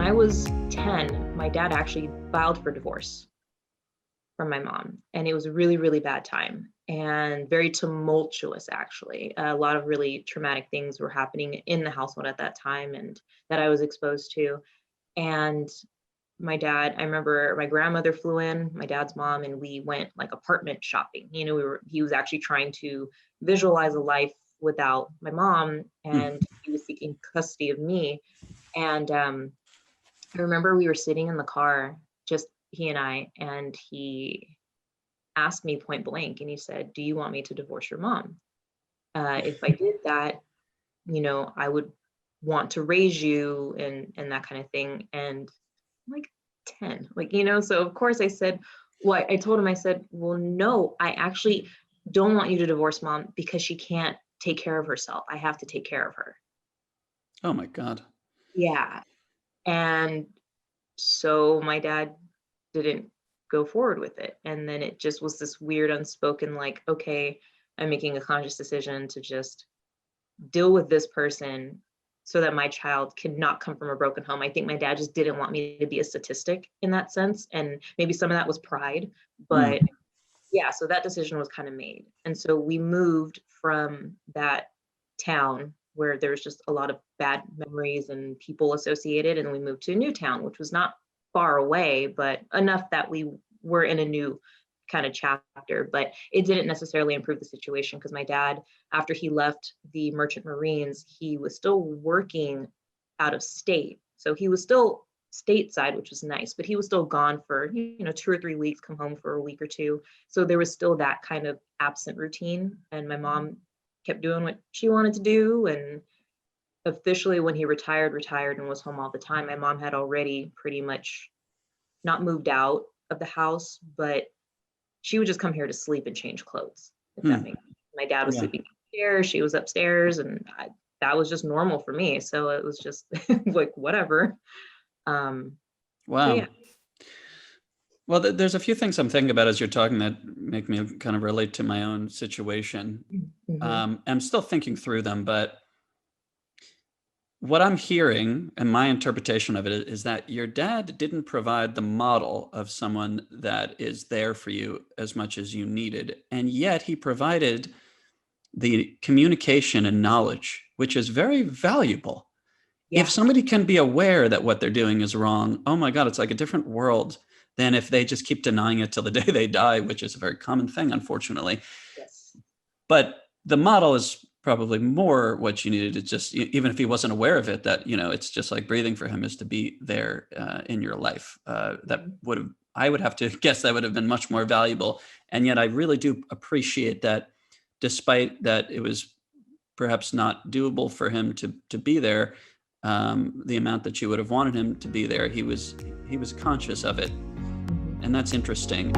I was 10, my dad actually filed for divorce from my mom. And it was a really, really bad time and very tumultuous, actually. A lot of really traumatic things were happening in the household at that time and that I was exposed to. And my dad, I remember my grandmother flew in, my dad's mom, and we went like apartment shopping. He was actually trying to visualize a life without my mom, Hmm. and he was seeking custody of me. And I remember we were sitting in the car, just he and he asked me point blank, and he said, "Do you want me to divorce your mom? If I did that, I would want to raise you and that kind of thing." And I'm like 10, so of course I said, well, I told him, I said, "Well, no, I actually don't want you to divorce mom because she can't take care of herself. I have to take care of her." Oh my God. Yeah. And so my dad didn't go forward with it. And then it just was this weird unspoken, like, okay, I'm making a conscious decision to just deal with this person so that my child cannot come from a broken home. I think my dad just didn't want me to be a statistic in that sense. And maybe some of that was pride, Hmm. but yeah, so that decision was kind of made. And so we moved from that town where there was just a lot of bad memories and people associated, and we moved to a new town, which was not far away, but enough that we were in a new kind of chapter. But it didn't necessarily improve the situation because my dad, after he left the Merchant Marines, he was still working out of state. So he was still stateside, which was nice, but he was still gone for 2 or 3 weeks, come home for a week or two. So there was still that kind of absent routine, and my mom kept doing what she wanted to do. And officially, when he retired and was home all the time, my mom had already pretty much not moved out of the house, but she would just come here to sleep and change clothes, if that Hmm. makes sense. My dad was Yeah. sleeping upstairs, she was upstairs, and that was just normal for me. So it was just like whatever. Um, so Wow. yeah. Well, there's a few things I'm thinking about as you're talking that make me kind of relate to my own situation. Mm-hmm. I'm still thinking through them, but what I'm hearing and my interpretation of it is that your dad didn't provide the model of someone that is there for you as much as you needed. And yet he provided the communication and knowledge, which is very valuable. If Yeah. somebody can be aware that what they're doing is wrong, oh my God, it's like a different world than if they just keep denying it till the day they die, which is a very common thing, unfortunately. Yes. But the model is probably more what you needed to just, even if he wasn't aware of it, that, it's just like breathing for him is to be there in your life. That Mhm. would have, I would have to guess that would have been much more valuable. And yet I really do appreciate that despite that it was perhaps not doable for him to be there, the amount that you would have wanted him to be there, he was conscious of it. Mhm. And that's interesting.